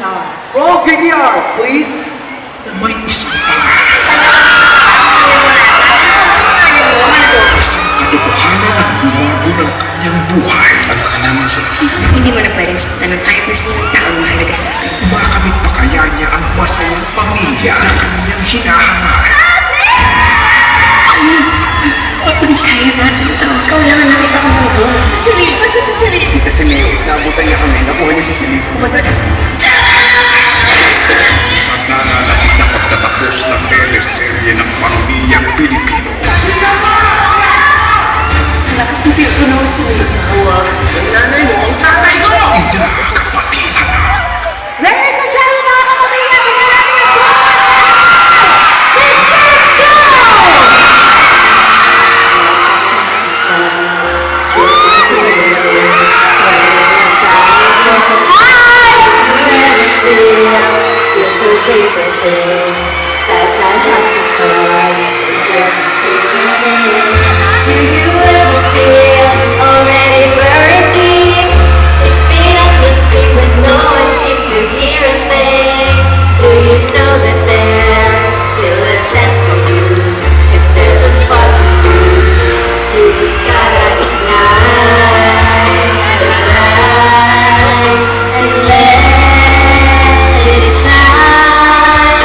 VDR. Roll VDR, please. Na may isang pangarap. Isang katotohanan ang bumago ng kanyang buhay. Anak ka namin sila. Hindi mo na pwedeng saktan ng kahit na sinong taong mahalaga sa akin. Makamit pa kaya niya ang masayang pamilya na kanyang hinahangar. Kaya natin ito. Ikaw lang ang nakita ko nandun. Cecily! Basta Cecily! Tita si Leo, naabutan niya kami. Nakuha niya si Celine. Sa nananabik na pagtatapos ng teleserye ng pamilyang Pilipino. Hindi ko naman sila sa hawa. Ang nanay mo, ang tatay ko! Ina, kapatiran na. Ladies and gentlemen, mga kapamilya, bigyan natin ang buwan! Biscuit Joe! Feel so paper thin, like I had surprise. Do you ever feel already buried deep? 6 feet up the street, but no one seems to hear a thing. Do you know that there's still a chance for you? 'Cause there's a spark in you. You just gotta ignite the light and let it shine.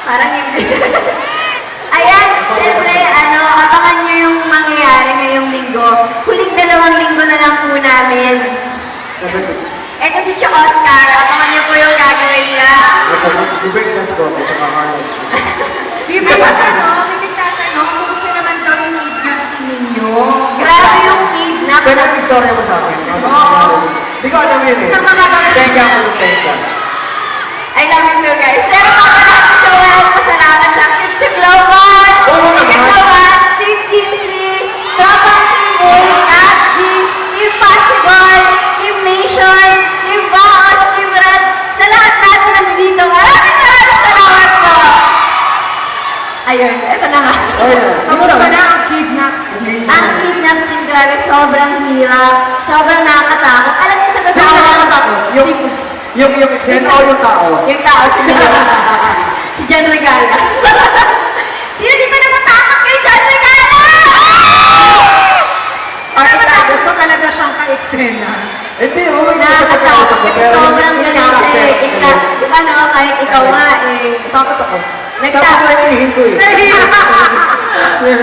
Parang hindi. Ayan, syempre, abangan nyo yung mangyayari ngayong linggo. Huling 2 linggo na lang po namin. 7 weeks. Ito si Cho Oscar, abangan nyo po yung gagawin niya. Yung breakdance ko at saka Harlem Street. May nagtatanong, kumusta naman daw yung kidnap si Ninyo? Grabe yung kidnap. Pwede ang istorya mo sa akin. Hindi ko alam yun eh. Isang makakarating. Tenga ako ng tenga. I love you too, guys. Pero mga so pasalamat sa Team Chugloban. Oo Thank you naman. so much. Team Kimsey, Tropang Kimboy, Cap G, Team Possible, Team Nation, Team Baos, Team Rad. Sa lahat-lahat na nandito. Maraming salamat po. Ayun, eto na nga. Kamusta na ang kidnap scene? Ang kidnap scene, grabe, sobrang hirap. Sobrang nakakatakot. Alam niyo sa totoo Sino nakakatakot? Yung Si- eksena o yung tao? Yung tao, si John. Si John Regala. Sino dito natatakot kay John Regala? Or Natatakot itago. ba talaga siyang ka-eksena? Hindi, oh, hindi siya Nakakatakot pagkausap ko. kasi Pero sobrang yung galing siya eh. character, Di ba no, kahit ikaw nga eh. Takot ako. Nagta- Sabi ko yung ihin ko eh. Swear.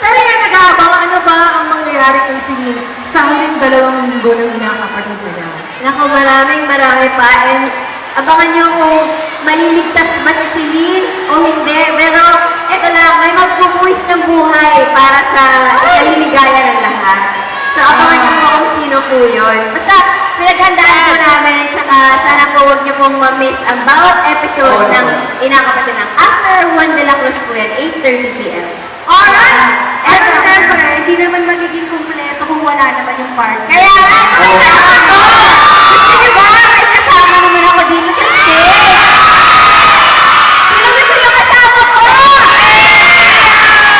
Pero yan, nag-aabang, ano ba ang mangyayari kay Celine sa huling 2 linggo ng inakapatid nila? Naku, marami pa. And abangan nyo kung maliligtas ba si Celine o hindi. Pero eto lang, may magbubuwis ng buhay para sa kaliligaya ng lahat. So abangan nyo po kung sino po yun. Basta pinaghandaan po namin, tsaka sana po huwag nyo pong ma-miss ang bawat episode Oo ng naman. Inakapatid ng After Juan de la Cruz po yan, 8:30 p.m. Alright! Pero Eto. siyempre, hindi naman magiging kumpleto kung wala naman yung partner. Kaya nga, pakita ko ako! Gusto niyo ba? May kasama naman ako dito sa stage! Sino gusto niyo kasama ko?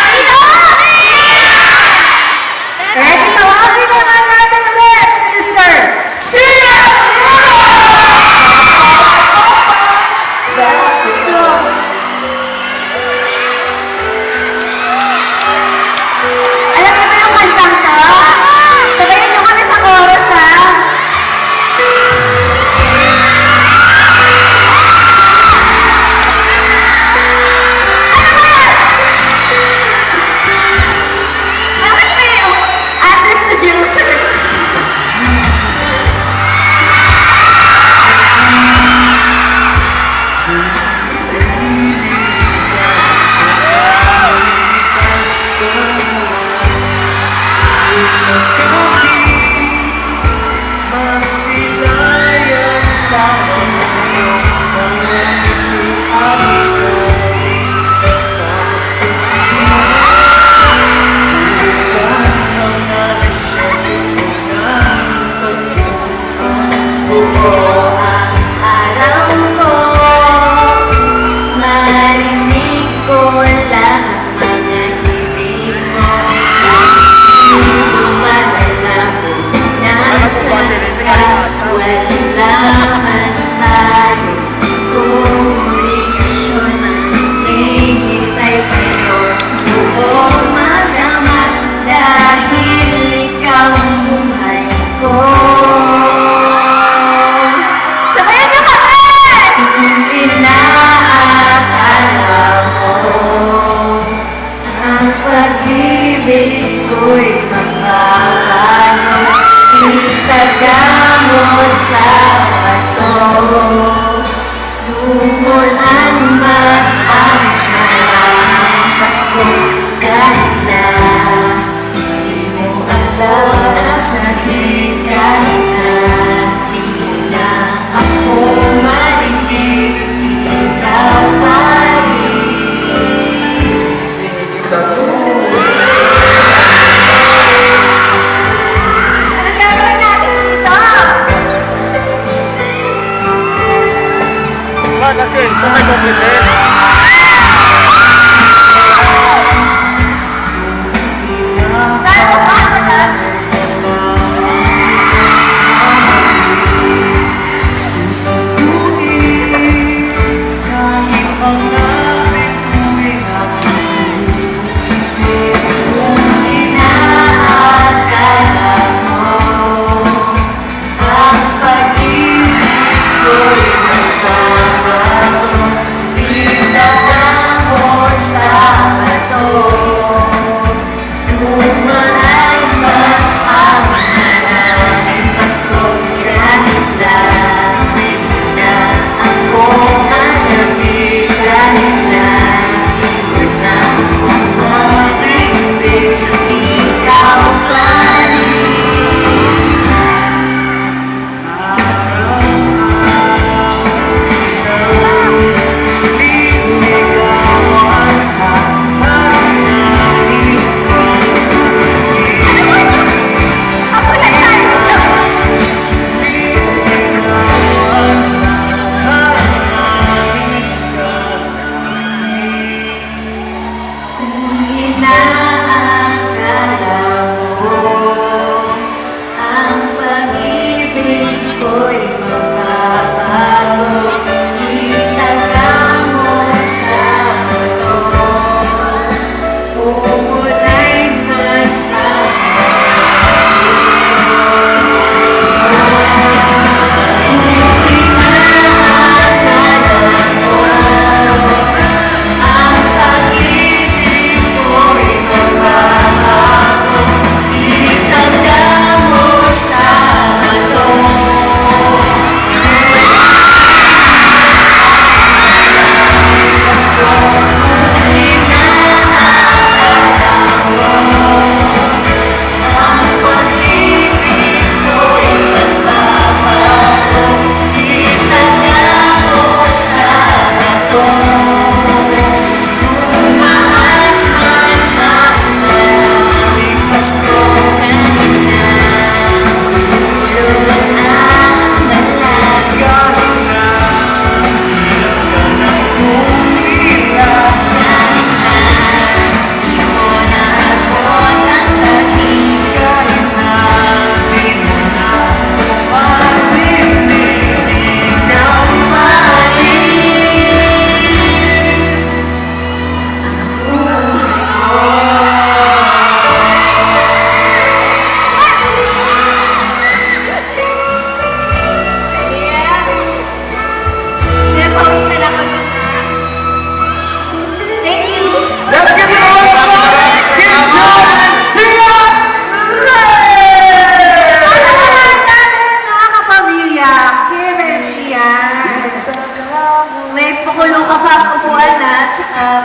Sino? Eh, tawagin naman natin ulit si Mr. Sia! Alam niyo ba yung kantang to? Sabayan niyo kami sa chorus, ha? Ano ba yan? Bakit may trip to Jerusalem?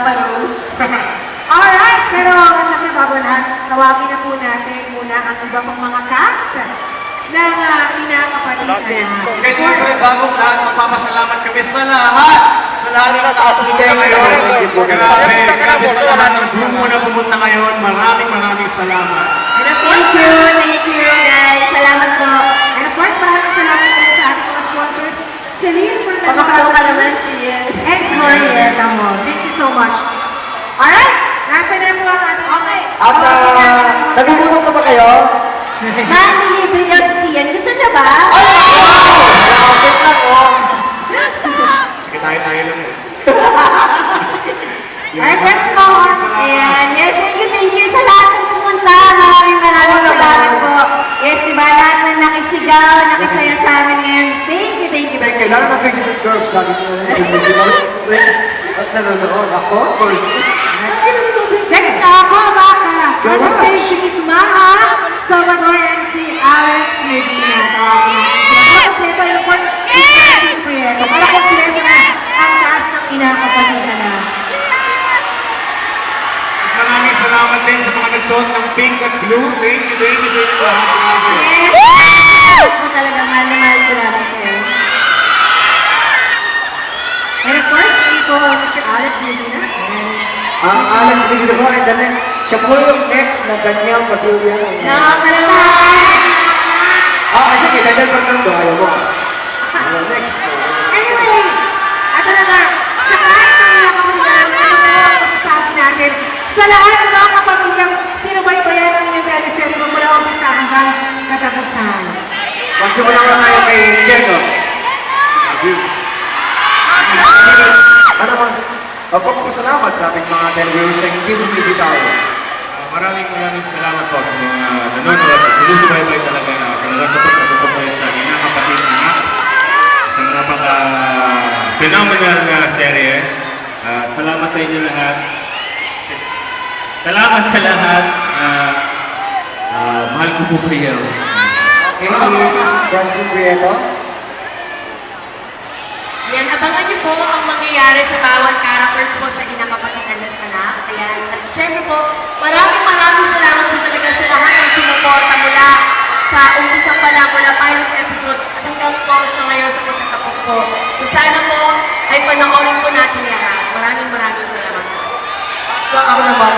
Parus. Alright, pero syempre bago lahat, tawagin na po natin muna ang iba pang mga cast ng Inakapatid Anak. Okay, syempre, bagong lahat, magpapasalamat kami sa lahat ng tao pumunta ngayon. Grabe sa lahat ng grupo na pumunta ngayon. Maraming salamat. And of course, Thank you guys. Salamat po. and of course, maraming salamat din sa ating mga sponsors, Celine for Pamaktaw ka naman Shoes, siya. and Glorieta mo. Thank you so much. Alright, nasa na po ang ating Okay. At nag-uusap na ba kayo? Manilibre daw si Sian. Gusto niyo ba? Lapit lang, oh. Sige, tayo lang eh. Alright, let's go. Ayan. Yes, thank you sa lahat ng pumunta. Maraming salamat po. Yes, di ba? Lahat na nakisigaw, nakisaya sa amin ngayon. Thank you. Thank you. Lalo na faces and curves. Lagi ko na sumisigaw. At nanonood. Ako, of course. Let's go back on the stage, Miss Maha, Salvador, and si Alex Medina. Sila kompleto, and of course, Miss Francine Prieto. Para kompleto na ang cast ng Inakapatid Anak. Maraming salamat din sa mga nagsuot ng pink at blue. Thank you sa inyo lahat. Yes. Salamat po talaga. Mahal na mahal ko namin kayo. And of course, dito Mr. Alex Medina. Ang Alex Medina po, and then siya po yung next na Daniel Padilla. Nakakalaman! Sige, Daniel Fernando, ayaw mo. Next po. Anyway, ito na nga, sa cast ng Inakapatid Anak, ano po ang masasabi natin sa lahat ng mga kapamilyang sinubaybayan ng inyong teleserye mula umpisa hanggang katapusan. Magsimula ka tayo kay Jengo. Ano ba? Magpapasalamat sa ating mga televiewers na hindi bumibitaw. Maraming salamat po sa mga nanonood at sumusubaybay talaga. Talagang tutok kayo sa Inakapatid Anak. Isang napaka-phenomenal na serye. At salamat sa inyo lahat. Salamat sa lahat. Mahal ko po kayo. Okay, Miss Francine Prieto. Ayan, abangan niyo po ang mangyayari sa bawat characters po sa Inakapatid Anak. Ayan, at syempre po, maraming salamat po talaga sa lahat ng sumuporta mula sa umpisa pa lang, mula pilot episode at hanggang po sa ngayon sa pagtatapos po. So sana po ay panoorin po natin lahat. Maraming salamat po. At sa ako naman,